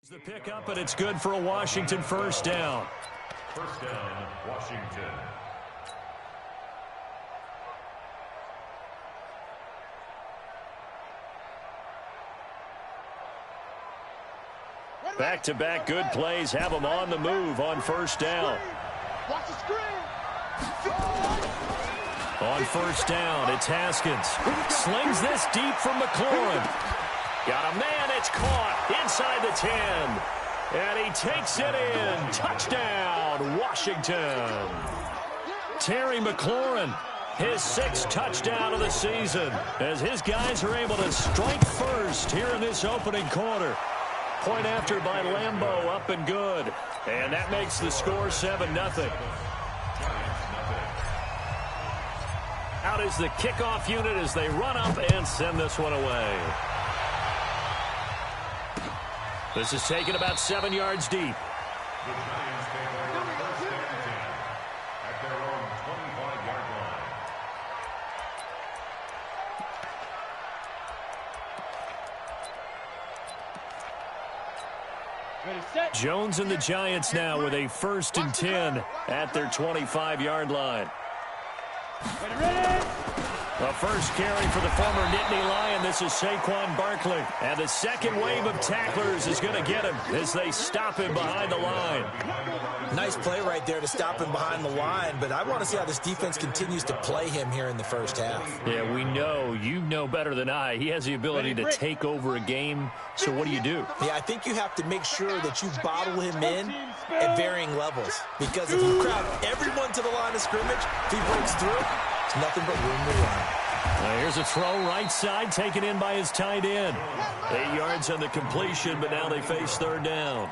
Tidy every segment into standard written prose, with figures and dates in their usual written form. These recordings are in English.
The pickup, and it's good for a Washington first down. First down, Washington. Back-to-back good plays have them on the move on first down. Watch the screen. On first down, it's Haskins. Slings this deep from McLaurin. Got a man, it's caught inside the 10. And he takes it in. Touchdown, Washington. Terry McLaurin, his 6th touchdown of the season, as his guys are able to strike first here in this opening quarter. Point after by Lambeau, up and good. And that makes the score 7-0. Out is the kickoff unit as they run up and send this one away. This is taken about 7 yards deep. The Giants take over first and 10 at their own 25-yard line. Ready, set. Jones and the Giants now with a first and 10 at their 25-yard line. Ready. The first carry for the former Nittany Lion. This is Saquon Barkley. And the second wave of tacklers is going to get him as they stop him behind the line. Nice play right there to stop him behind the line, but I want to see how this defense continues to play him here in the first half. Yeah, we know. You know better than I. He has the ability to take over a game. So what do? Yeah, I think you have to make sure that you bottle him in at varying levels. Because if you crowd everyone to the line of scrimmage, if he breaks through, it's nothing but room to run. Here's a throw right side, taken in by his tight end. 8 yards on the completion, but now they face third down.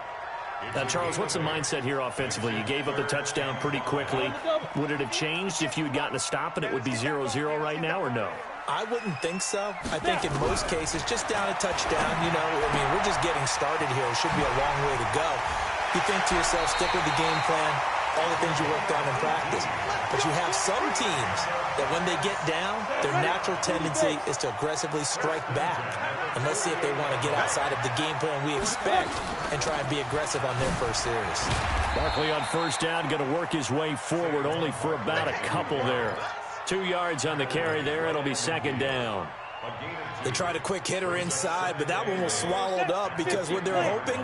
Now, Charles, what's the mindset here offensively? You gave up the touchdown pretty quickly. Would it have changed if you had gotten a stop and it would be 0-0 right now, or no? I wouldn't think so. I think in most cases, just down a touchdown, you know, I mean, we're just getting started here. It should be a long way to go. You think to yourself, stick with the game plan, all the things you worked on in practice. But you have some teams that when they get down, their natural tendency is to aggressively strike back. And let's see if they want to get outside of the game plan we expect and try and be aggressive on their first series. Barkley on first down, going to work his way forward, only for about a couple there. 2 yards on the carry there. It'll be second down. They tried a quick hitter inside, but that one was swallowed up because what they're hoping,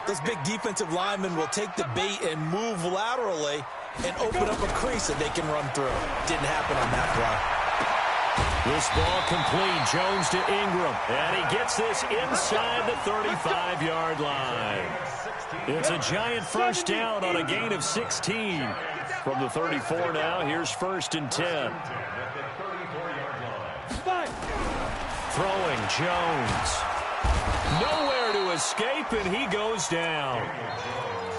those big defensive linemen will take the bait and move laterally and open up a crease that they can run through. Didn't happen on that play. This ball complete. Jones to Ingram. And he gets this inside the 35-yard line. It's a giant first down on a gain of 16. From the 34 now, here's first and 10. Throwing Jones. Nowhere to escape, and he goes down.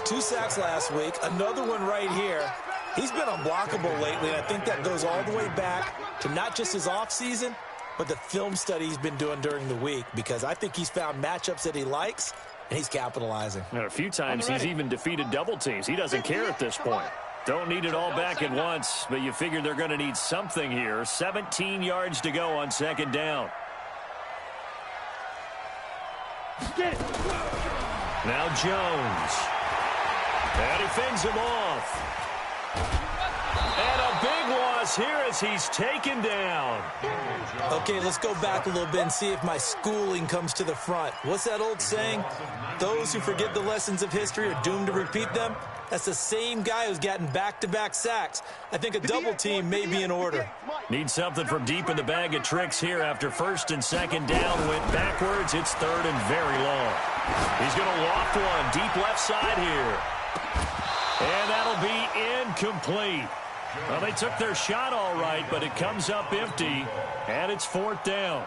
2 sacks last week, another one right here. He's been unblockable lately, and I think that goes all the way back to not just his offseason, but the film study he's been doing during the week, because I think he's found matchups that he likes, and he's capitalizing. And a few times he's even defeated double teams. He doesn't care at this point. Don't need it all back at once, but you figure they're going to need something here. 17 yards to go on second down. Now Jones. And he fends him off. And a big loss here as he's taken down. Okay, let's go back a little bit and see if my schooling comes to the front. What's that old saying? Those who forget the lessons of history are doomed to repeat them. That's the same guy who's gotten back-to-back sacks. I think a double team may be in order. Need something from deep in the bag of tricks here after first and second down went backwards. It's third and very long. He's going to loft one deep left side here. And that'll be incomplete. Well, they took their shot all right, but it comes up empty, and it's fourth down.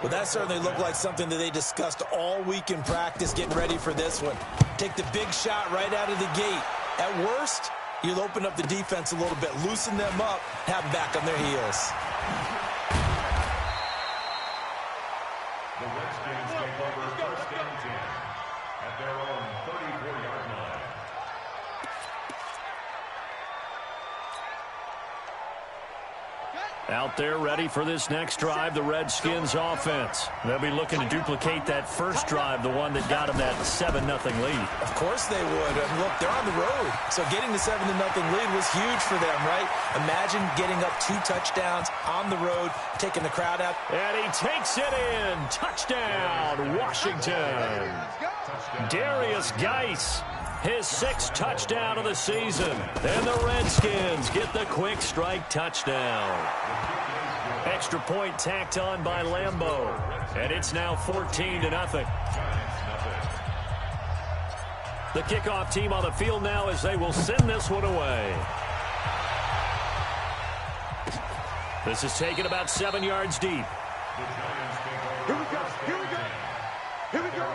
Well, that certainly looked like something that they discussed all week in practice getting ready for this one. Take the big shot right out of the gate. At worst, you'll open up the defense a little bit, loosen them up, have them back on their heels. The Redskins take over first and 10 at their own 34-yard line. Out there ready for this next drive, the Redskins offense. They'll be looking to duplicate that first drive, the one that got them that 7-0 lead. Of course they would. And look, they're on the road. So getting the 7-0 lead was huge for them, right? Imagine getting up 2 touchdowns on the road, taking the crowd out. And he takes it in. Touchdown, Washington. Darius Geis, his 6th touchdown of the season. And the Redskins get the quick strike touchdown. Extra point tacked on by Lambeau. And it's now 14-0. The kickoff team on the field now as they will send this one away. This is taken about 7 yards deep. Here we go. Here we go. Here we go.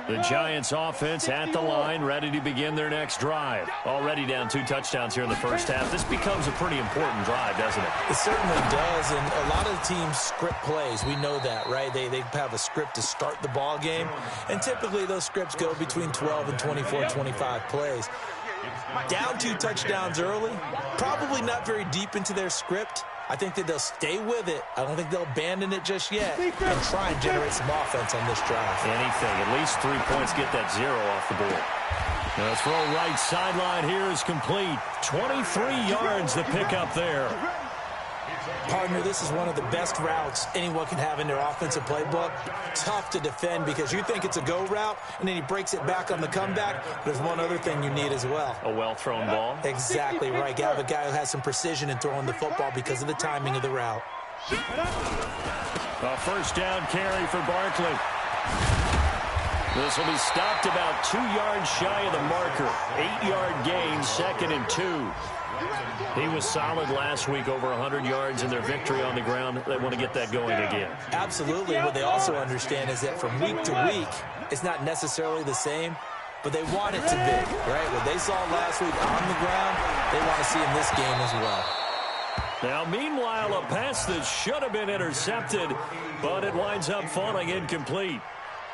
The Giants offense at the line, ready to begin their next drive. Already down 2 touchdowns here in the first half. This becomes a pretty important drive, doesn't it? It certainly does, and a lot of teams script plays. We know that, right? They have a script to start the ball game, and typically those scripts go between 12 and 24, 25 plays. Down 2 touchdowns early, probably not very deep into their script. I think that they'll stay with it. I don't think they'll abandon it just yet and try and generate some offense on this drive. Anything. At least 3 points, get that 0 off the board. Now the throw right sideline here is complete. 23 yards the pickup there. Partner, this is one of the best routes anyone can have in their offensive playbook. Tough to defend because you think it's a go route, and then he breaks it back on the comeback. There's one other thing you need as well. A well-thrown ball. Exactly right. You have a guy who has some precision in throwing the football because of the timing of the route. A first down carry for Barkley. This will be stopped about 2 yards shy of the marker. 8-yard gain, 2nd and 2. He was solid last week, over 100 yards in their victory on the ground. They want to get that going again. Absolutely. What they also understand is that from week to week, it's not necessarily the same, but they want it to be, right? What they saw last week on the ground, they want to see in this game as well. Now, meanwhile, a pass that should have been intercepted, but it winds up falling incomplete.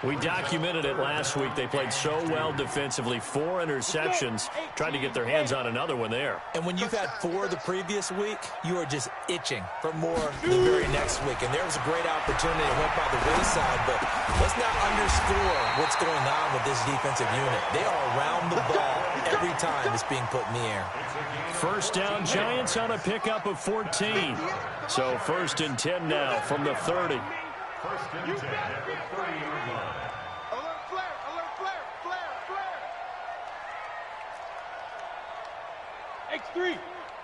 We documented it last week. They played so well defensively. 4 interceptions. Tried to get their hands on another one there. And when you've had 4 the previous week, you are just itching for more the very next week. And there was a great opportunity. It went by the wayside, but let's not underscore what's going on with this defensive unit. They are around the ball every time it's being put in the air. First down, Giants on a pickup of 14. So 1st and 10 now from the 30. First and 10 at the 30-yard line. Alert flare, alert flare, flare, flare. X3,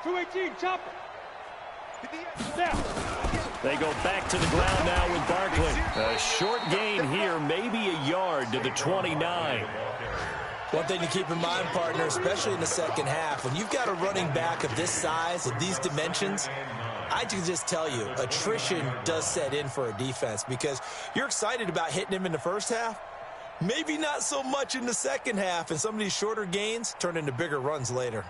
218, chopper. Down. They go back to the ground now with Barkley. A short gain here, maybe a yard to the 29. One thing to keep in mind, partner, especially in the second half, when you've got a running back of this size, of these dimensions, I can just tell you, attrition does set in for a defense because you're excited about hitting him in the first half. Maybe not so much in the second half, and some of these shorter gains turn into bigger runs later.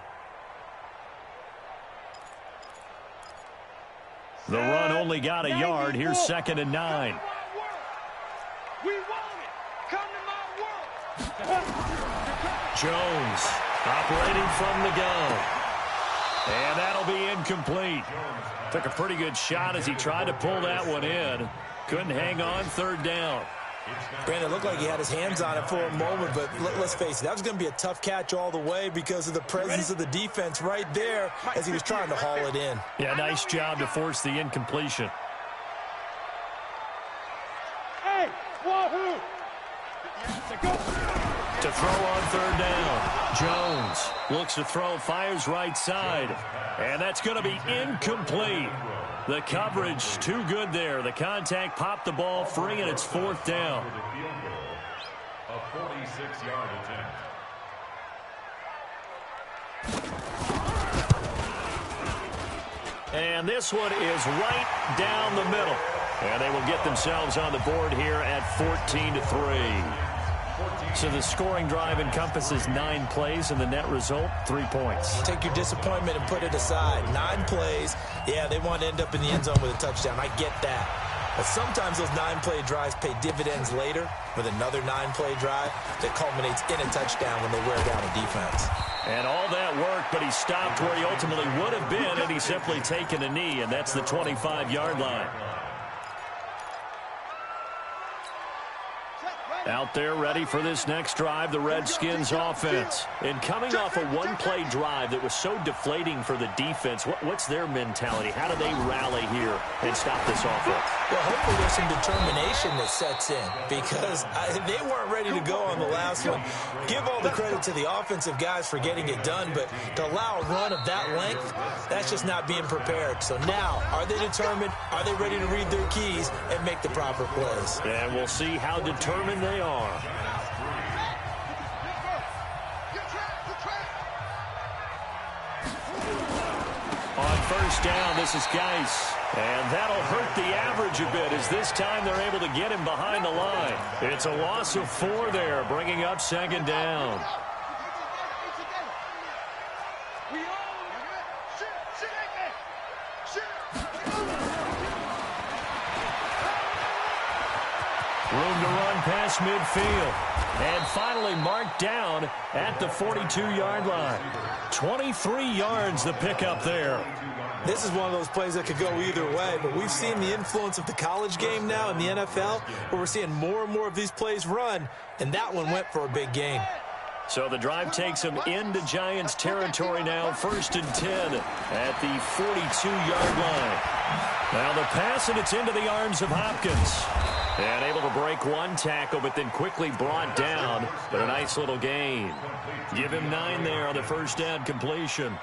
The run only got a yard. Here's 2nd and 9. We want it. Come to my world. Jones operating from the gun. And that'll be incomplete. Took a pretty good shot as he tried to pull that one in. Couldn't hang on, 3rd down. Brandon, it looked like he had his hands on it for a moment, but let's face it, that was going to be a tough catch all the way because of the presence of the defense right there as he was trying to haul it in. Yeah, nice job to force the incompletion. Hey, wahoo! To throw on 3rd down. Jones looks to throw, fires right side. And that's going to be incomplete. The coverage too good there. The contact popped the ball free, and it's 4th down. A 46-yard attempt. And this one is right down the middle. And they will get themselves on the board here at 14-3. So the scoring drive encompasses 9 plays, and the net result, 3 points. Take your disappointment and put it aside. 9 plays. Yeah, they want to end up in the end zone with a touchdown. I get that. But sometimes those 9-play drives pay dividends later with another 9-play drive that culminates in a touchdown when they wear down a defense. And all that work, but he stopped where he ultimately would have been, and he's simply taken a knee, and that's the 25-yard line. Out there ready for this next drive, the Redskins offense. And coming off a one-play drive that was so deflating for the defense, what's their mentality? How do they rally here and stop this offense? Well, hopefully there's some determination that sets in because they weren't ready to go on the last one. Give all the credit to the offensive guys for getting it done, but to allow a run of that length, that's just not being prepared. So now, are they determined? Are they ready to read their keys and make the proper plays? And we'll see how determined they are. On first down, this is Geis. And that'll hurt the average a bit as this time they're able to get him behind the line. It's a loss of 4 there, bringing up second down. Room to run past midfield. And finally marked down at the 42-yard line. 23 yards the pickup there. This is one of those plays that could go either way, but we've seen the influence of the college game now in the NFL, where we're seeing more and more of these plays run, and that one went for a big gain. So the drive takes them into Giants territory now, 1st and 10 at the 42-yard line. Now the pass, and it's into the arms of Hopkins. And able to break one tackle, but then quickly brought down. But a nice little gain. Give him 9 there on the first down completion.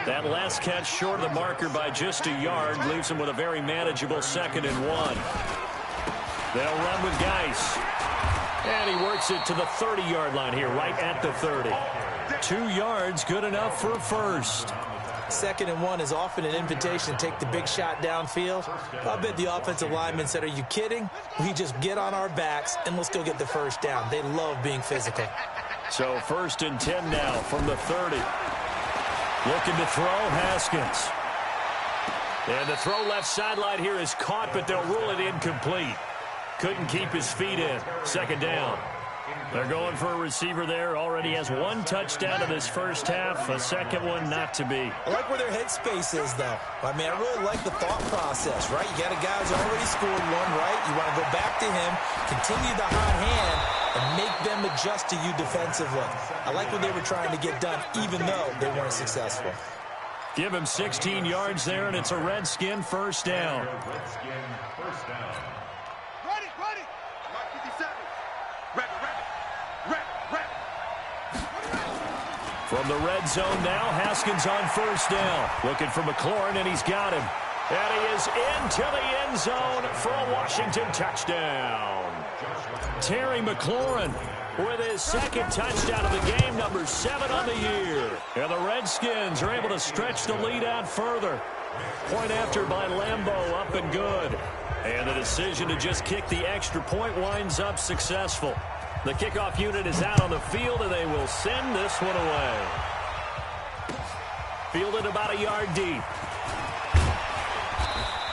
That last catch short of the marker by just a yard leaves him with a very manageable 2nd and 1. They'll run with Geis. And he works it to the 30-yard line here, right at the 30. 2 yards, good enough for a first. 2nd and 1 is often an invitation to take the big shot downfield. I bet the offensive lineman said, are you kidding? We just get on our backs and let's go get the first down. They love being physical. So 1st and 10 now from the 30. Looking to throw, Haskins. And the throw left sideline here is caught, but they'll rule it incomplete. Couldn't keep his feet in. 2nd down. They're going for a receiver there. Already has 1 touchdown in this first half. A second one not to be. I like where their headspace is, though. I mean, I really like the thought process, right? You got a guy who's already scored one, right? You want to go back to him, continue the hot hand, and make them adjust to you defensively. I like what they were trying to get done, even though they weren't successful. Give him 16 yards there, and it's a Redskin first down. From the red zone now, Haskins on first down. Looking for McLaurin, and he's got him. And he is into the end zone for a Washington touchdown. Terry McLaurin with his 2nd touchdown of the game, number 7 on the year. And the Redskins are able to stretch the lead out further. Point after by Lambeau, up and good. And the decision to just kick the extra point winds up successful. The kickoff unit is out on the field, and they will send this one away. Fielded about a yard deep.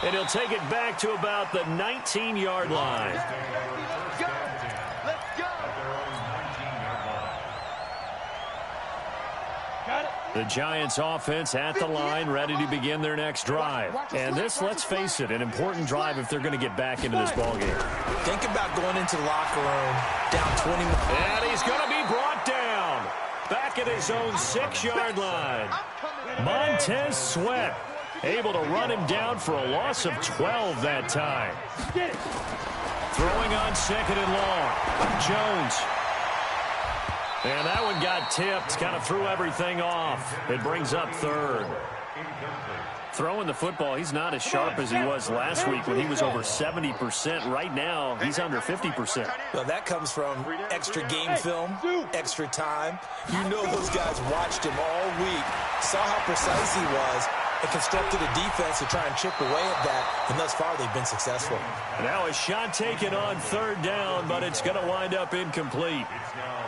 And he'll take it back to about the 19-yard line. Let's go. The Giants offense at the line, ready to begin their next drive. And this, let's face it, an important drive if they're going to get back into this ballgame. Think about going into the locker room down 20. And he's going to be brought down. Back at his own 6-yard line. Montez Sweat able to run him down for a loss of 12 that time. Throwing on 2nd and long. Jones. And that one got tipped, kind of threw everything off. It brings up 3rd. Throwing the football, he's not as sharp as he was last week when he was over 70%. Right now, he's under 50%. Well, that comes from extra game film, extra time. You know those guys watched him all week, saw how precise he was, and constructed a defense to try and chip away at that, and thus far they've been successful. Now a shot taken on third down, but it's going to wind up incomplete.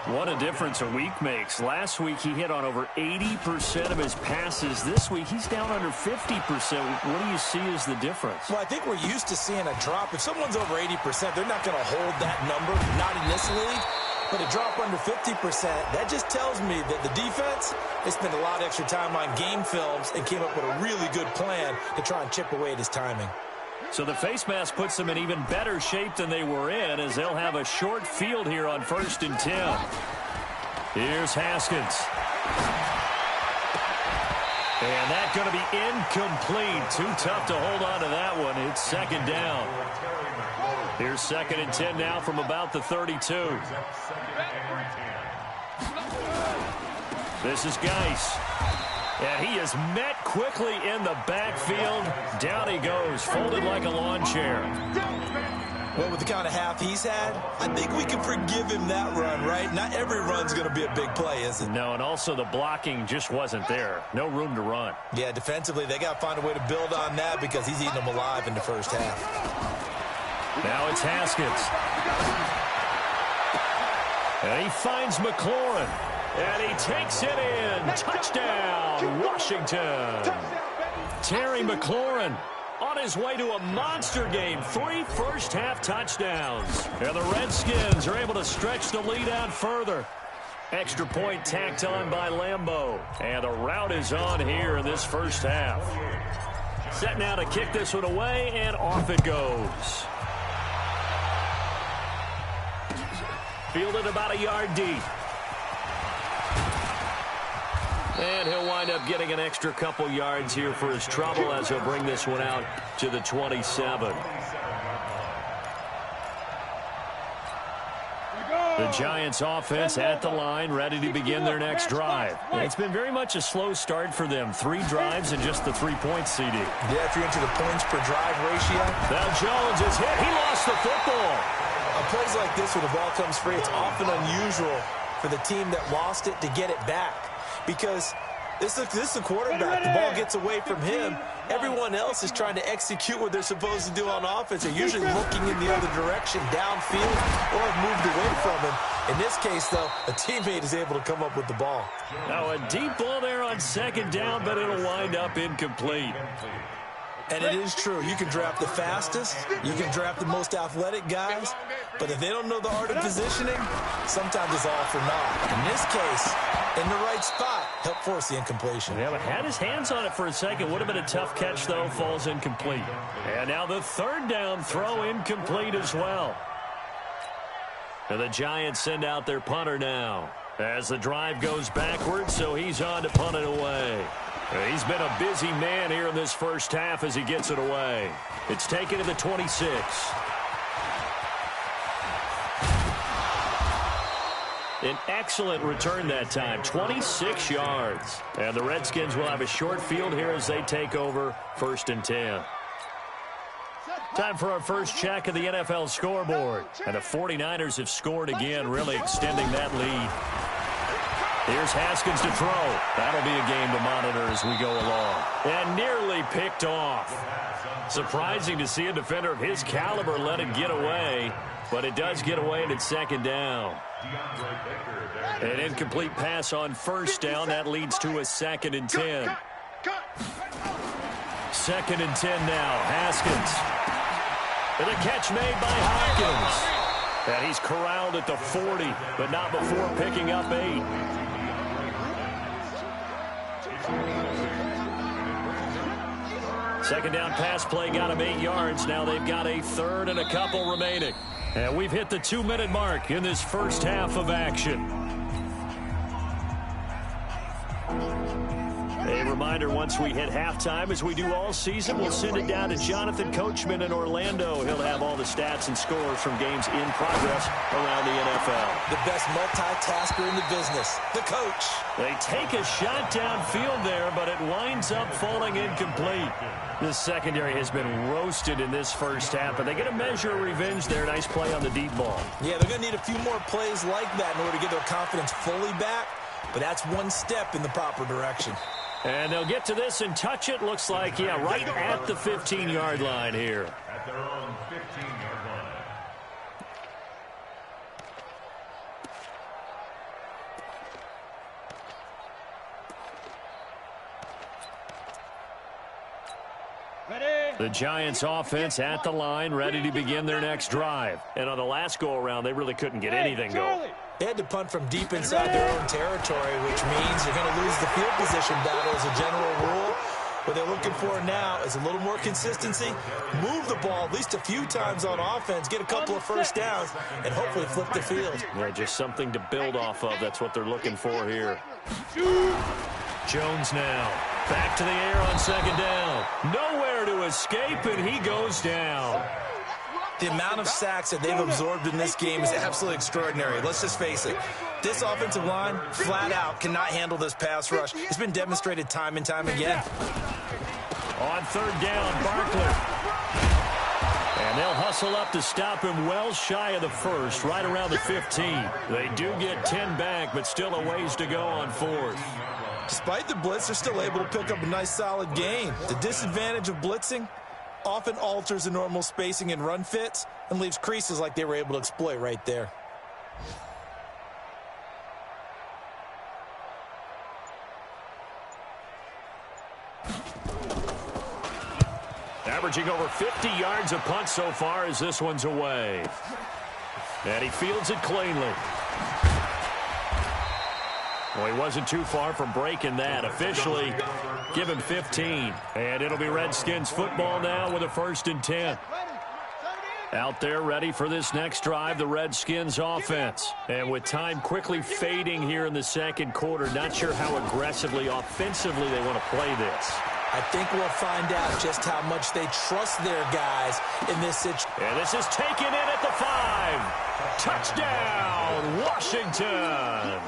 What a difference a week makes. Last week he hit on over 80% of his passes. This week he's down under 50%. What do you see as the difference? Well, I think we're used to seeing a drop. If someone's over 80%, they're not going to hold that number, not in this league. But a drop under 50%, that just tells me that the defense, they spent a lot of extra time on game films and came up with a really good plan to try and chip away at his timing. So the face mask puts them in even better shape than they were in, as they'll have a short field here on 1st and 10. Here's Haskins. And that's going to be incomplete. Too tough to hold on to that one. It's 2nd down. Here's 2nd and 10 now from about the 32. This is Geis. And he is met quickly in the backfield. Down he goes, folded like a lawn chair. Well, with the kind of half he's had, I think we can forgive him that run, right? Not every run's going to be a big play, is it? No, and also the blocking just wasn't there. No room to run. Yeah, defensively, they got to find a way to build on that because he's eating them alive in the first half. Now it's Haskins. And he finds McLaurin. And he takes it in. Touchdown, Washington. Terry McLaurin on his way to a monster game. 3 first-half touchdowns. And the Redskins are able to stretch the lead out further. Extra point tacked on by Lambeau. And the route is on here in this first half. Set now to kick this one away, and off it goes. Fielded about a yard deep. And he'll wind up getting an extra couple yards here for his trouble as he'll bring this one out to the 27. The Giants offense at the line, ready to begin their next drive. And it's been very much a slow start for them. 3 drives and just the 3 points, CD. Yeah, if you're into the points per drive ratio. Now Jones is hit. He lost the football. On plays like this where the ball comes free, it's often unusual for the team that lost it to get it back. Because this is the quarterback. The ball gets away from him. Everyone else is trying to execute what they're supposed to do on offense. They're usually looking in the other direction, downfield, or have moved away from him. In this case, though, a teammate is able to come up with the ball. Now a deep ball there on 2nd down, but it'll wind up incomplete. And it is true. You can draft the fastest. You can draft the most athletic guys. But if they don't know the art of positioning, sometimes it's all for naught. In this case, in the right spot, help force the incompletion. Yeah, but had his hands on it for a second. Would have been a tough catch, though. Falls incomplete. And now the 3rd down throw incomplete as well. And the Giants send out their punter now as the drive goes backwards, so he's on to punt it away. He's been a busy man here in this first half as he gets it away. It's taken to the 26. An excellent return that time, 26 yards. And the Redskins will have a short field here as they take over 1st and 10. Time for our first check of the NFL scoreboard. And the 49ers have scored again, really extending that lead. Here's Haskins to throw. That'll be a game to monitor as we go along. And nearly picked off. Surprising to see a defender of his caliber let it get away, but it does get away and it's 2nd down. An incomplete pass on 1st down. That leads to a 2nd and 10. 2nd and 10 now. Haskins. And a catch made by Hopkins. And he's corralled at the 40, but not before picking up 8. Second down pass play got him 8 yards. Now they've got a 3rd and a couple remaining. And we've hit the 2-minute mark in this first half of action. A reminder, once we hit halftime, as we do all season, we'll send it down to Jonathan Coachman in Orlando. He'll have all the stats and scores from games in progress around the NFL. The best multitasker in the business, the coach. They take a shot downfield there, but it winds up falling incomplete. This secondary has been roasted in this first half, but they get a measure of revenge there. Nice play on the deep ball. Yeah, they're going to need a few more plays like that in order to get their confidence fully back, but that's one step in the proper direction. And they'll get to this and touch it. Looks like, yeah, right at the 15-yard line here. At their own 15-yard line. The Giants offense at the line, ready to begin their next drive. And on the last go-around, they really couldn't get anything going. They had to punt from deep inside their own territory, which means you're going to lose the field position battle as a general rule. What they're looking for now is a little more consistency, move the ball at least a few times on offense, get a couple of first downs, and hopefully flip the field. Yeah, just something to build off of. That's what they're looking for here. Jones now. Back to the air on second down. Nowhere to escape, and he goes down. The amount of sacks that they've absorbed in this game is absolutely extraordinary. Let's just face it. This offensive line, flat out, cannot handle this pass rush. It's been demonstrated time and time again. On third down, Barkley. And they'll hustle up to stop him well shy of the first, right around the 15. They do get 10 back, but still a ways to go on fourth. Despite the blitz, they're still able to pick up a nice, solid gain. The disadvantage of blitzing often alters the normal spacing and run fits and leaves creases like they were able to exploit right there. Averaging over 50 yards a punt so far as this one's away. And he fields it cleanly. Well, he wasn't too far from breaking that. Officially, give him 15. And it'll be Redskins football now with a 1st and 10. Out there ready for this next drive, the Redskins offense. And with time quickly fading here in the second quarter, not sure how aggressively, offensively they want to play this. I think we'll find out just how much they trust their guys in this situation. And this is taken in at the 5. Touchdown, Washington.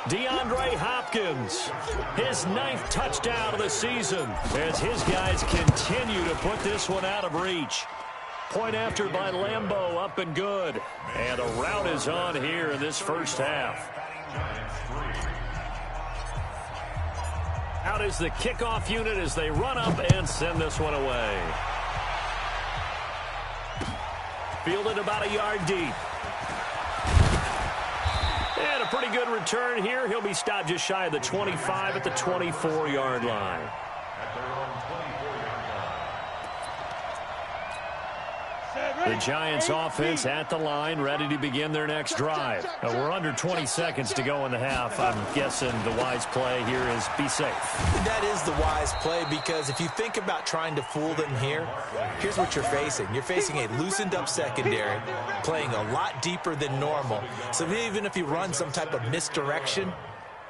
DeAndre Hopkins, his 9th touchdown of the season as his guys continue to put this one out of reach. Point after by Lambo, up and good. And a rout is on here in this first half. Out is the kickoff unit as they run up and send this one away. Fielded about a yard deep. And a pretty good return here. He'll be stopped just shy of the 25 at the 24-yard line. The Giants offense at the line, ready to begin their next drive. We're under 20 seconds to go in the half. I'm guessing the wise play here is be safe. That is the wise play, because if you think about trying to fool them here, here's what you're facing. You're facing a loosened up secondary, playing a lot deeper than normal. So even if you run some type of misdirection,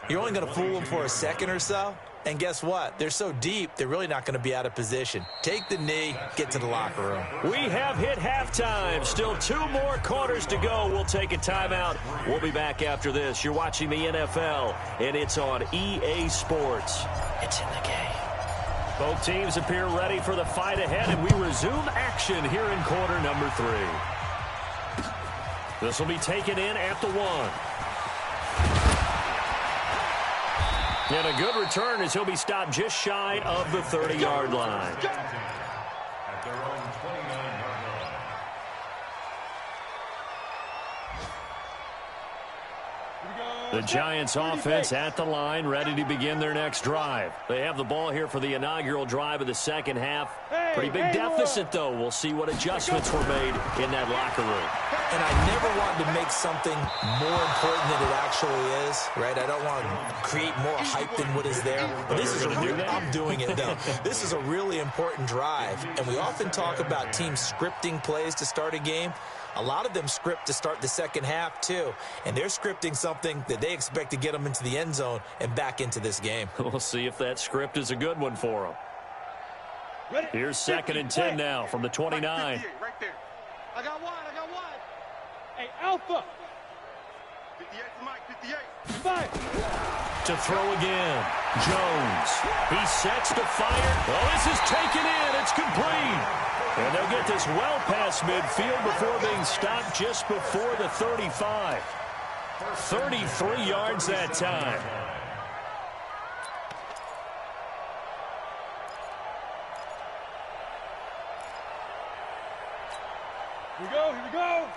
you're only going to fool them for a second or so. And guess what? They're so deep, they're really not going to be out of position. Take the knee, get to the locker room. We have hit halftime. Still 2 more quarters to go. We'll take a timeout. We'll be back after this. You're watching the NFL, and it's on EA Sports. It's in the game. Both teams appear ready for the fight ahead, and we resume action here in quarter number 3. This will be taken in at the 1. And a good return as he'll be stopped just shy of the 30-yard line. At their own 29-yard line. The Giants offense at the line, ready to begin their next drive. They have the ball here for the inaugural drive of the second half. Pretty big deficit, though. We'll see what adjustments were made in that locker room. And I never wanted to make something more important than it actually is, right? I don't want to create more hype than what is there. But this is I'm doing it, though. This is a really important drive. And we often talk about teams scripting plays to start a game. A lot of them script to start the second half, too. And they're scripting something that they expect to get them into the end zone and back into this game. We'll see if that script is a good one for them. Here's 2nd and 10 now from the 29. Right there. I got one. Hey, Alpha. 58 to Mike, 58. Fire. To throw again. Jones. He sets to fire. Oh, this is taken in. It's complete. And they'll get this well past midfield before being stopped just before the 35. 33 yards that time. Here we go, here we go.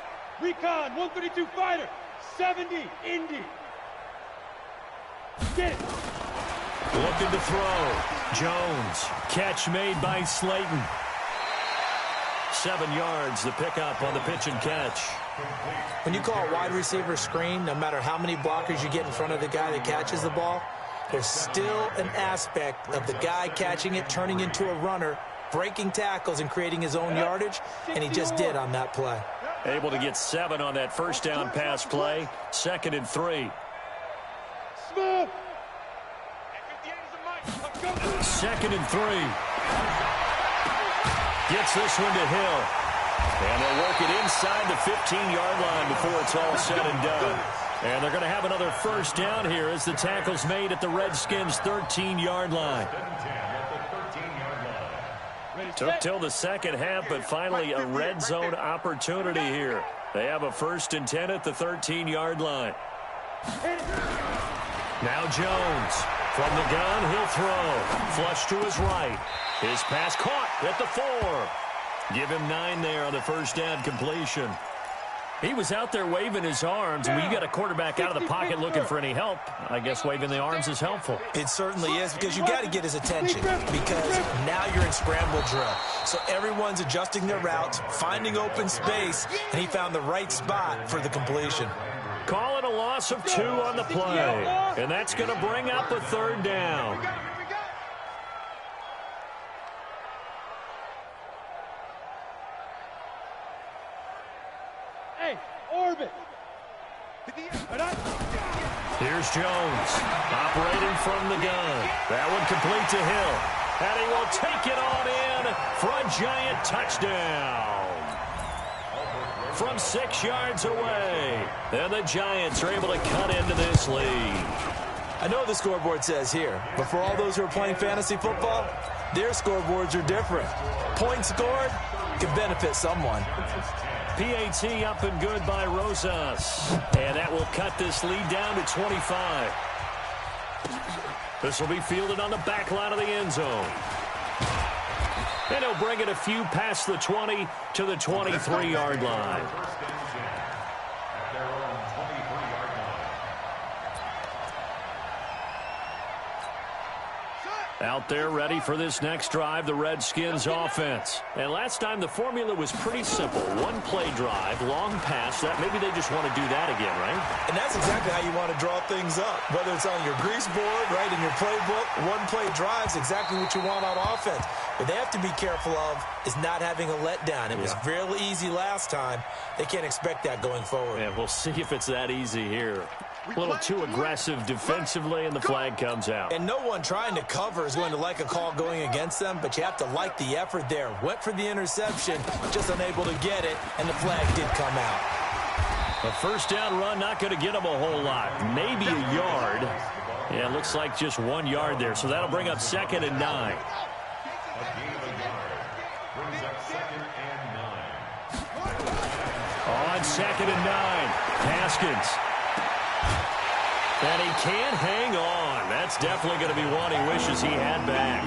Recon, 132 fighter, 70 Indy. Get it. Looking to throw. Jones. Catch made by Slayton. 7 yards, the pickup on the pitch and catch. When you call a wide receiver screen, no matter how many blockers you get in front of the guy that catches the ball, there's still an aspect of the guy catching it, turning into a runner, breaking tackles and creating his own yardage, and he just did on that play. Able to get 7 on that first down pass play. 2nd and 3. Smooth. 2nd and 3. Gets this one to Hill. And they'll work it inside the 15-yard line before it's all said and done. And they're going to have another first down here as the tackle's made at the Redskins' 13-yard line. Took till the second half, but finally a red zone opportunity here. They have a 1st and 10 at the 13-yard line. Now Jones. From the gun, he'll throw. Flush to his right. His pass caught at the 4. Give him 9 there on the first down completion. He was out there waving his arms. When you got a quarterback out of the pocket looking for any help, I guess waving the arms is helpful. It certainly is, because you got to get his attention, because now you're in scramble drill. So everyone's adjusting their routes, finding open space, and he found the right spot for the completion. Call it a loss of 2 on the play. And that's going to bring up a 3rd down. Hey, orbit. Here's Jones. Operating from the gun. That one complete to Hill. And he will take it on in for a giant touchdown. From 6 yards away. And the Giants are able to cut into this lead. I know the scoreboard says here, but for all those who are playing fantasy football, their scoreboards are different. Points scored can benefit someone. PAT up and good by Rosas. And that will cut this lead down to 25. This will be fielded on the back line of the end zone. And he'll bring it a few past the 20 to the 23-yard line. Out there ready for this next drive, the Redskins offense. And last time the formula was pretty simple. 1-play drive, long pass. That maybe they just want to do that again, right? And that's exactly how you want to draw things up. Whether it's on your grease board, right, in your playbook, 1-play drive is exactly what you want on offense. What they have to be careful of is not having a letdown. It was real easy last time. They can't expect that going forward. Yeah, we'll see if it's that easy here. A little too aggressive defensively, and the flag comes out. And no one trying to cover is going to like a call going against them, but you have to like the effort there. Went for the interception, just unable to get it, and the flag did come out. A first down run, not going to get them a whole lot. Maybe a yard. Yeah, it looks like just 1 yard there, so that'll bring up 2nd and 9. On 2nd and 9, Haskins. And he can't hang on. That's definitely going to be one he wishes he had back.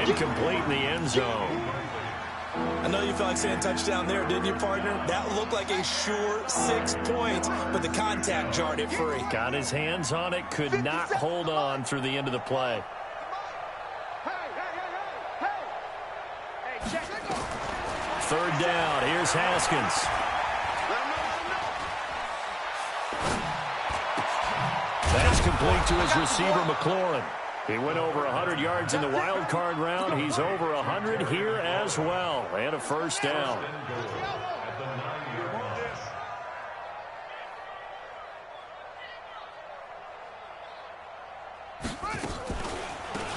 Incomplete in the end zone. I know you felt like saying touchdown there, didn't you, partner? That looked like a sure 6 points, but the contact jarred it free. Got his hands on it, could not hold on through the end of the play. Third down, here's Haskins. That's complete to his receiver, McLaurin. He went over 100 yards in the wild card round. He's over 100 here as well. And a first down.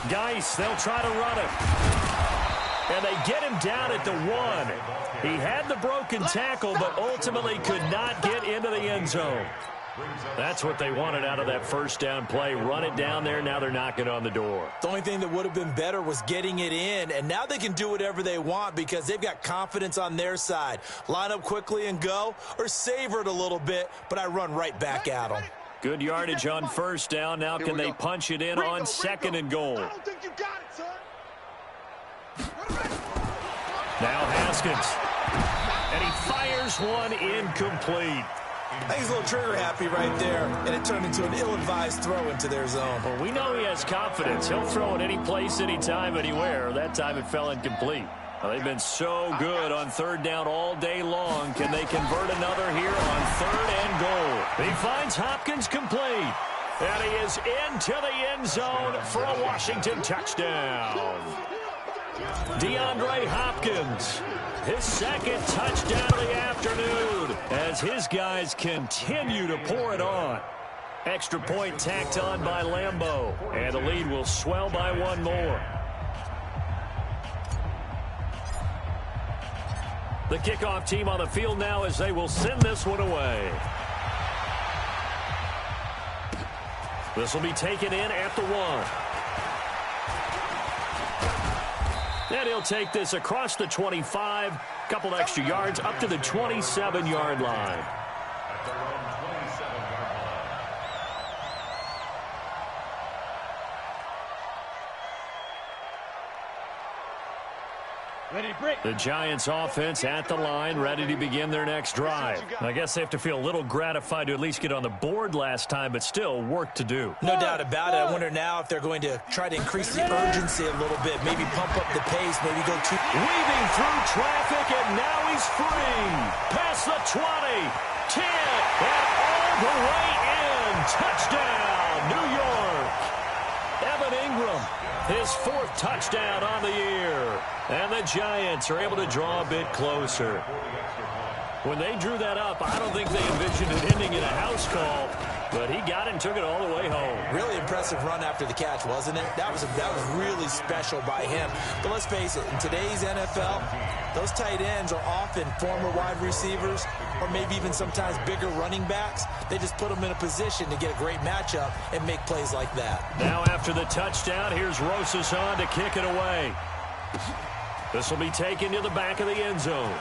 Geis, they'll try to run it. And they get him down at the 1. He had the broken tackle, but ultimately could not get into the end zone. That's what they wanted out of that first down play. Run it down there. Now they're knocking on the door. The only thing that would have been better was getting it in, and now they can do whatever they want because they've got confidence on their side. Line up quickly and go, or savor it a little bit, but I run right back at them. Good yardage on first down. Now can they punch it in on 2nd and goal? I don't think you got it, son. Now Haskins. And he fires one incomplete. I think he's a little trigger happy right there, and it turned into an ill-advised throw into their zone. Well, we know he has confidence. He'll throw it any place, anytime, anywhere. That time it fell incomplete. Well, they've been so good on third down all day long. Can they convert another here on third and goal? He finds Hopkins complete. And he is into the end zone for a Washington touchdown. DeAndre Hopkins, his second touchdown of the afternoon as his guys continue to pour it on. Extra point tacked on by Lambeau, and the lead will swell by one more. The kickoff team on the field now as they will send this one away. This will be taken in at the 1. And he'll take this across the 25, couple extra yards up to the 27-yard line. At their own 27-yard line. Ready to break. The Giants offense at the line, ready to begin their next drive. I guess they have to feel a little gratified to at least get on the board last time, but still work to do. No doubt about it. I wonder now if they're going to try to increase the urgency a little bit, maybe pump up the pace, maybe go too... Weaving through traffic, and now he's free. Past the 20, 10, and all the way in. Touchdown, New York. Evan Ingram, his 4th touchdown on the year. And the Giants are able to draw a bit closer. When they drew that up, I don't think they envisioned it ending in a house call, but he got it and took it all the way home. Really impressive run after the catch, wasn't it? That was really special by him. But let's face it, in today's NFL, those tight ends are often former wide receivers or maybe even sometimes bigger running backs. They just put them in a position to get a great matchup and make plays like that. Now after the touchdown, here's Rosas on to kick it away. This will be taken to the back of the end zone.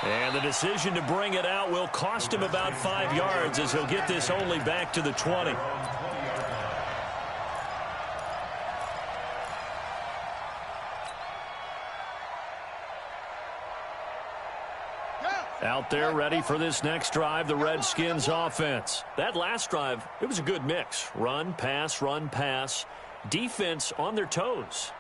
And the decision to bring it out will cost him about 5 yards as he'll get this only back to the 20. Out there ready for this next drive, the Redskins offense. That last drive, it was a good mix. Run, pass, defense on their toes.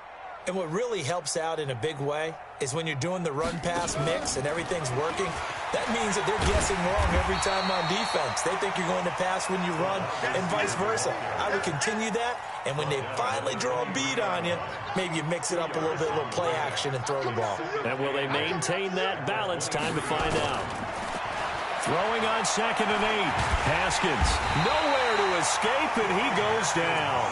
And what really helps out in a big way is when you're doing the run-pass mix and everything's working, that means that they're guessing wrong every time on defense. They think you're going to pass when you run and vice versa. I would continue that, and when they finally draw a bead on you, maybe you mix it up a little bit, a little play action, and throw the ball. And will they maintain that balance? Time to find out. Throwing on 2nd and 8. Haskins nowhere to escape, and he goes down.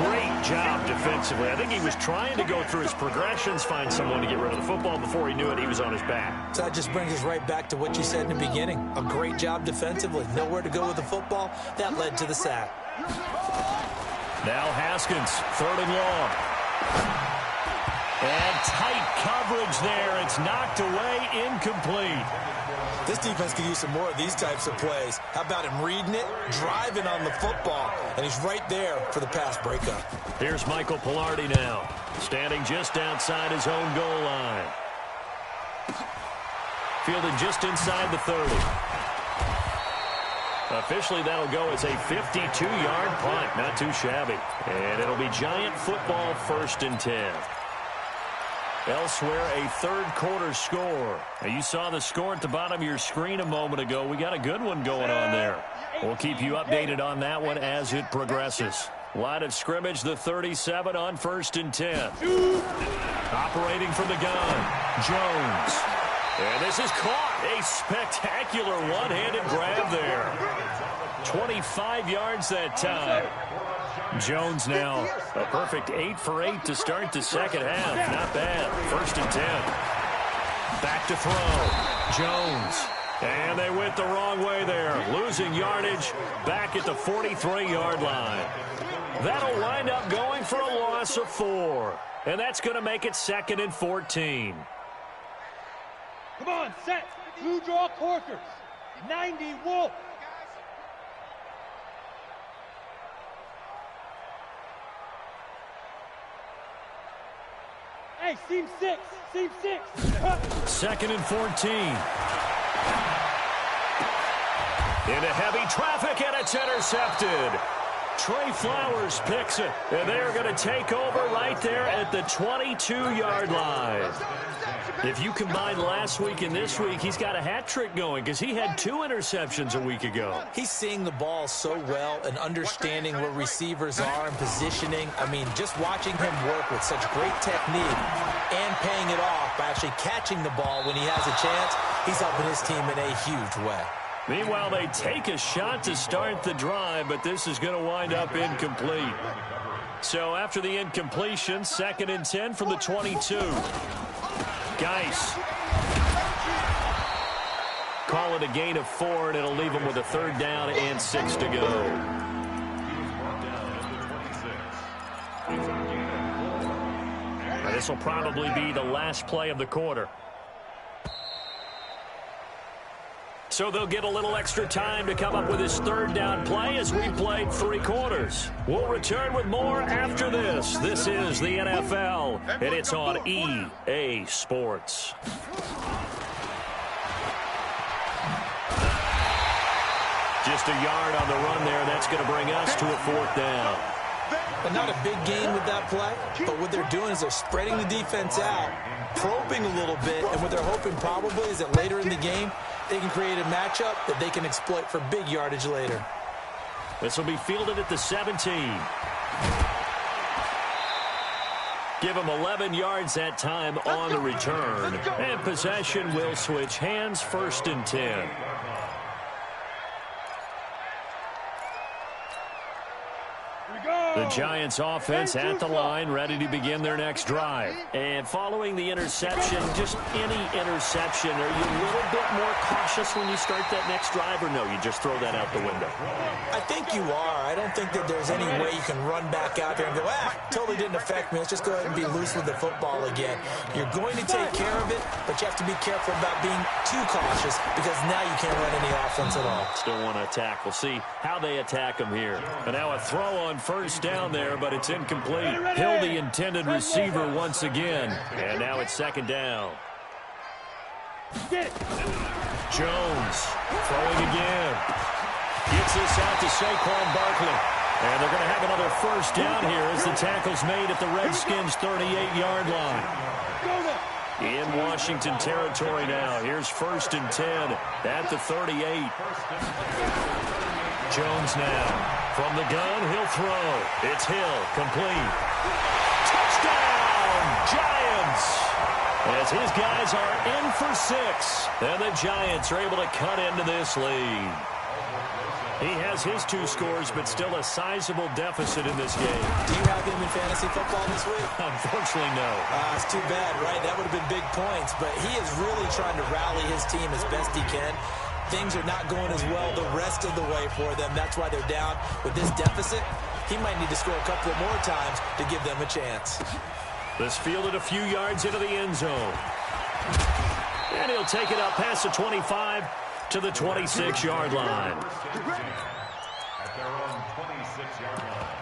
Great job defensively. I think he was trying to go through his progressions, find someone to get rid of the football. Before he knew it, he was on his back. So that just brings us right back to what you said in the beginning. A great job defensively. Nowhere to go with the football. That led to the sack. Now Haskins, 3rd and long. And tight coverage there. It's knocked away, incomplete. This defense could use some more of these types of plays. How about him reading it, driving on the football, and he's right there for the pass breakup. Here's Michael Pilardi now, standing just outside his own goal line. Fielded just inside the 30. Officially, that'll go as a 52-yard punt. Not too shabby. And it'll be Giant football, 1st and 10. Elsewhere, a 3rd quarter score. Now, you saw the score at the bottom of your screen a moment ago. We got a good one going on there. We'll keep you updated on that one as it progresses. Line of scrimmage, the 37 on 1st and 10. Operating from the gun, Jones. And this is caught. A spectacular one-handed grab there. 25 yards that time. Jones now a perfect 8 for 8 to start the second half. Not bad. 1st and 10. Back to throw. Jones. And they went the wrong way there. Losing yardage back at the 43-yard line. That'll wind up going for a loss of 4. And that's going to make it 2nd and 14. Come on, set. Blue draw Corkers. 90 Wolf. Hey, seam 6. Seam 6. 2nd and 14. Into heavy traffic, and it's intercepted. Trey Flowers picks it, and they're going to take over right there at the 22-yard line. If you combine last week and this week, he's got a hat trick going because he had 2 interceptions a week ago. He's seeing the ball so well and understanding where receivers are and positioning. I mean, just watching him work with such great technique and paying it off by actually catching the ball when he has a chance, he's helping his team in a huge way. Meanwhile, they take a shot to start the drive, but this is going to wind up incomplete. So after the incompletion, 2nd and 10 from the 22. Geis. Call it a gain of 4, and it'll leave them with a 3rd down and 6 to go. This will probably be the last play of the quarter. So they'll get a little extra time to come up with his 3rd down play as we played 3 quarters. We'll return with more after this. This is the NFL, and it's on EA Sports. Just a yard on the run there. That's going to bring us to a 4th down. But not a big gain with that play, but what they're doing is they're spreading the defense out, probing a little bit, and what they're hoping probably is that later in the game, they can create a matchup that they can exploit for big yardage later. This will be fielded at the 17. Give them 11 yards that time on the return. And possession will switch hands, 1st and 10. The Giants offense at the line, ready to begin their next drive. And following the interception, just any interception, are you a little bit more cautious when you start that next drive, or no, you just throw that out the window? I think you are. I don't think that there's any way you can run back out there and go, totally didn't affect me. Let's just go ahead and be loose with the football again. You're going to take care of it, but you have to be careful about being too cautious because now you can't run any offense at all. Still want to attack. We'll see how they attack them here. And now a throw on 1st down there, but it's incomplete. Hill, the intended receiver once again. And now it's 2nd down. Jones throwing again. Gets this out to Saquon Barkley. And they're going to have another 1st down here as the tackle's made at the Redskins' 38-yard line. In Washington territory now. Here's 1st and 10 at the 38. Jones now. From the gun, he'll throw. It's Hill, complete. Touchdown, Giants! As his guys are in for 6. And the Giants are able to cut into this lead. He has his 2 scores, but still a sizable deficit in this game. Do you have him in fantasy football this week? Unfortunately, no. It's too bad, right? That would have been big points. But he is really trying to rally his team as best he can. Things are not going as well the rest of the way for them. That's why they're down with this deficit. He might need to score a couple of more times to give them a chance. This fielded a few yards into the end zone. And he'll take it up past the 25 to the 26-yard line. At their own 26-yard line.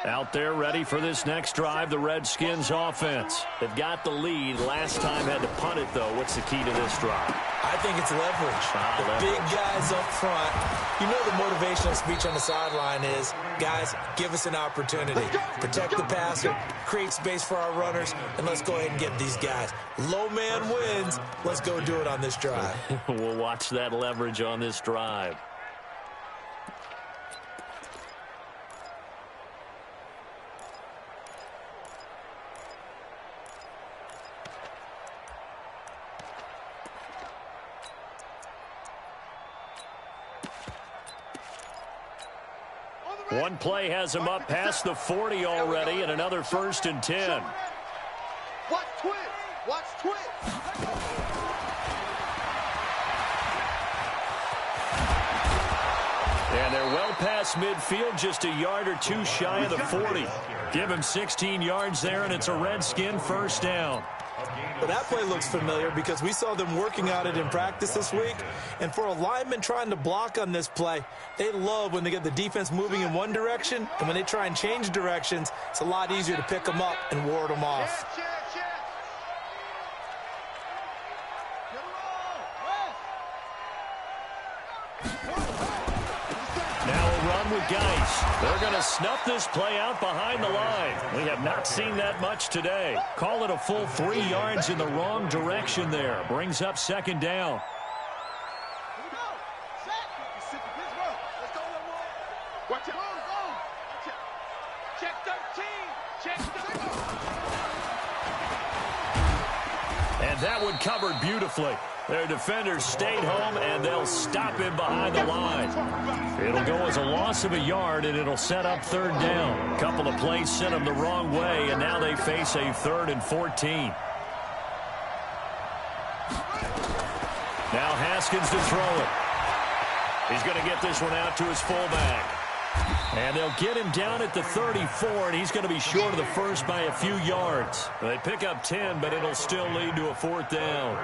Out there ready for this next drive, the Redskins offense. They've got the lead. Last time had to punt it, though. What's the key to this drive? I think it's leverage. The big guys up front. You know the motivational speech on the sideline is, guys, give us an opportunity. Protect the passer, create space for our runners, and let's go ahead and get these guys. Low man wins. Let's go do it on this drive. We'll watch that leverage on this drive. One play has him up past the 40 already, and another 1st and 10. Watch twist. Watch twist. And they're well past midfield, just a yard or 2 shy of the 40. Give him 16 yards there, and it's a Redskin 1st down. Well, that play looks familiar because we saw them working on it in practice this week. And for a lineman trying to block on this play, they love when they get the defense moving in one direction, and when they try and change directions, it's a lot easier to pick them up and ward them off. With Geis. They're going to snuff this play out behind the line. We have not seen that much today. Call it a full 3 yards in the wrong direction there. Brings up second down. Here we go. Set. Let's go. Watch it. Go. Check 13. Check 13. And that one covered beautifully. Their defenders stayed home, and they'll stop him behind the line. It'll go as a loss of a yard, and it'll set up third down. A couple of plays sent them the wrong way, and now they face a 3rd and 14. Now Haskins to throw it. He's going to get this one out to his fullback. And they'll get him down at the 34, and he's going to be short of the first by a few yards. They pick up 10, but it'll still lead to a 4th down.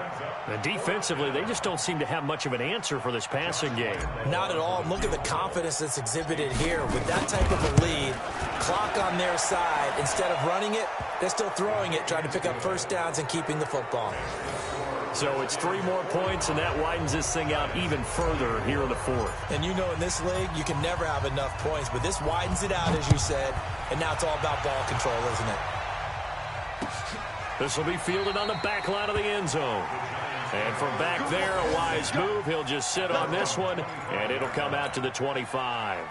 And defensively, they just don't seem to have much of an answer for this passing game. Not at all. Look at the confidence that's exhibited here. With that type of a lead, clock on their side, instead of running it, they're still throwing it, trying to pick up first downs and keeping the football. So it's 3 more points, and that widens this thing out even further here in the 4th. And you know in this league, you can never have enough points, but this widens it out, as you said, and now it's all about ball control, isn't it? This will be fielded on the back line of the end zone. And from back there, a wise move. He'll just sit on this one, and it'll come out to the 25.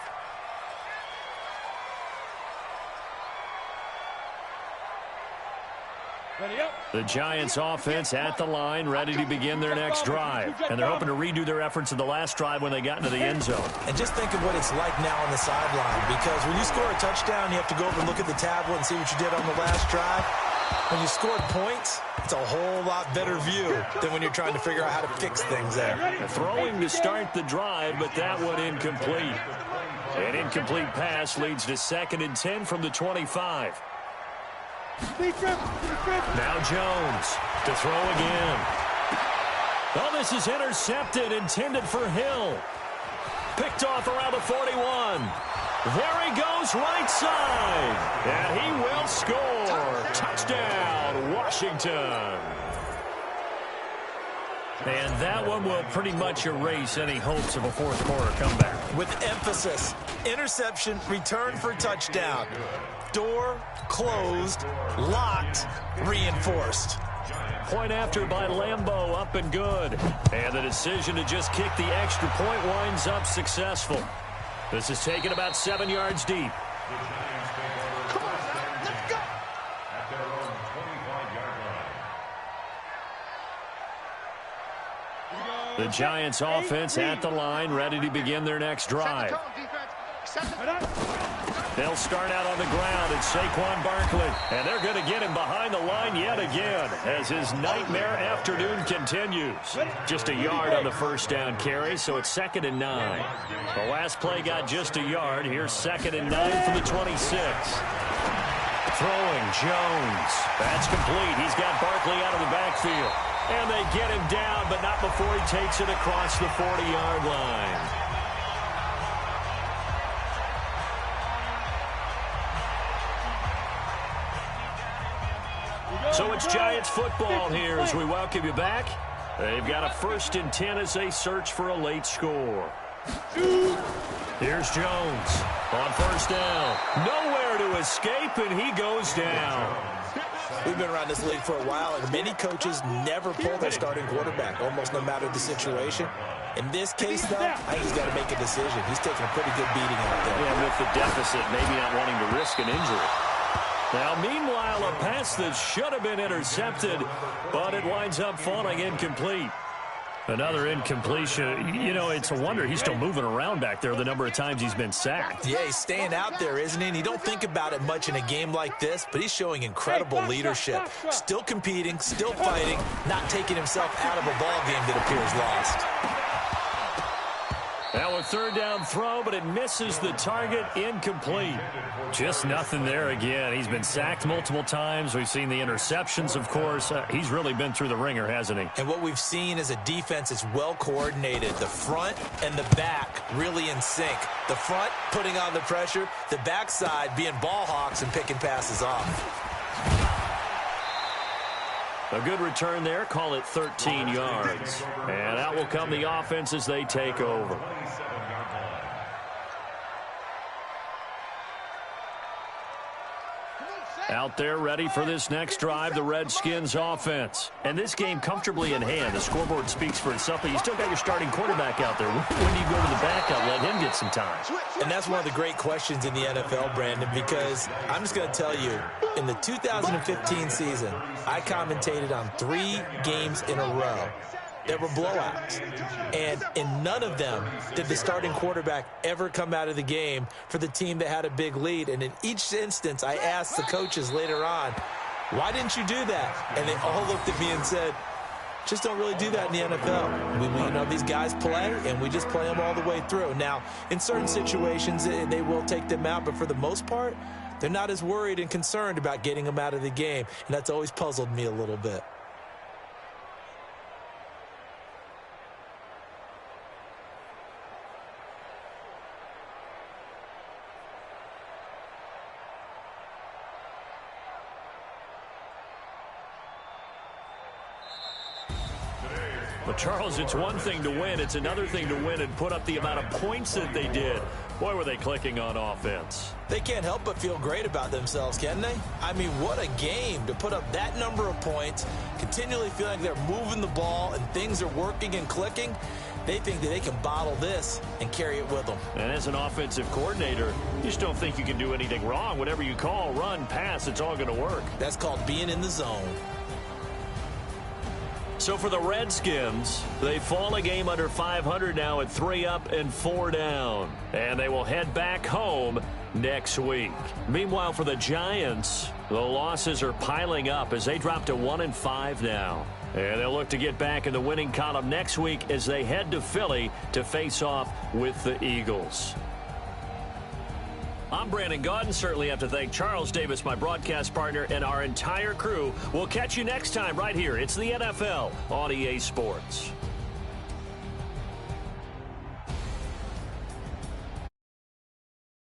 The Giants offense at the line, ready to begin their next drive. And they're hoping to redo their efforts in the last drive when they got into the end zone. And just think of what it's like now on the sideline, because when you score a touchdown, you have to go over and look at the tablet and see what you did on the last drive. When you scored points, it's a whole lot better view than when you're trying to figure out how to fix things there. Throwing to start the drive, but that one incomplete. An incomplete pass leads to 2nd and 10 from the 25. Now Jones to throw again. Oh, this is intercepted, intended for Hill. Picked off around the 41. There he goes, right side. And he will score. Touchdown, Washington. And that one will pretty much erase any hopes of a 4th quarter comeback. With emphasis, interception, return for touchdown. Door closed, locked, reinforced. Point after by Lambeau, up and good. And the decision to just kick the extra point winds up successful. This is taken about 7 yards deep. Come on, let's go. At their own 25-yard line. The Giants offense at the line, ready to begin their next drive. They'll start out on the ground. It's Saquon Barkley. And they're going to get him behind the line yet again as his nightmare afternoon continues. Just a yard on the first down carry, so it's 2nd and 9. The last play got just a yard. Here's 2nd and 9 from the 26. Throwing, Jones. That's complete. He's got Barkley out of the backfield. And they get him down, but not before he takes it across the 40-yard line. So it's Giants football here as we welcome you back. They've got a 1st and 10 as they search for a late score. Here's Jones on 1st down. Nowhere to escape, and he goes down. We've been around this league for a while, and many coaches never pull their starting quarterback, almost no matter the situation. In this case, though, I think he's got to make a decision. He's taking a pretty good beating out there. Yeah, with the deficit, maybe not wanting to risk an injury. Now, meanwhile, a pass that should have been intercepted, but it winds up falling incomplete. Another incompletion. You know, it's a wonder he's still moving around back there the number of times he's been sacked. Yeah, he's staying out there, isn't he? And you don't think about it much in a game like this, but he's showing incredible leadership. Still competing, still fighting, not taking himself out of a ball game that appears lost. Now a third down throw, but it misses the target, incomplete. Just nothing there again. He's been sacked multiple times. We've seen the interceptions, of course. He's really been through the ringer, hasn't he? And what we've seen is a defense that's well coordinated. The front and the back really in sync. The front putting on the pressure, the backside being ball hawks and picking passes off. A good return there. Call it 13 yards. And out will come the offense as they take over. Out there ready for this next drive, the Redskins offense. And this game comfortably in hand. The scoreboard speaks for itself, but you still got your starting quarterback out there. When do you go to the backup, let him get some time? And that's one of the great questions in the NFL, Brandon, because I'm just going to tell you, in the 2015 season, I commentated on 3 games in a row that were blowouts. And in none of them did the starting quarterback ever come out of the game for the team that had a big lead. And in each instance, I asked the coaches later on, why didn't you do that? And they all looked at me and said, just don't really do that in the NFL. We you know, these guys play, and we just play them all the way through. Now, in certain situations, they will take them out, but for the most part, they're not as worried and concerned about getting them out of the game. And that's always puzzled me a little bit. But, Charles, it's one thing to win. It's another thing to win and put up the amount of points that they did. Boy, were they clicking on offense. They can't help but feel great about themselves, can they? I mean, what a game to put up that number of points, continually feeling like they're moving the ball and things are working and clicking. They think that they can bottle this and carry it with them. And as an offensive coordinator, you just don't think you can do anything wrong. Whatever you call, run, pass, it's all going to work. That's called being in the zone. So for the Redskins, they fall a game under 500 now at 3 up and 4 down. And they will head back home next week. Meanwhile, for the Giants, the losses are piling up as they drop to 1-5 now. And they'll look to get back in the winning column next week as they head to Philly to face off with the Eagles. I'm Brandon Gaudin. Certainly have to thank Charles Davis, my broadcast partner, and our entire crew. We'll catch you next time right here. It's the NFL on EA Sports.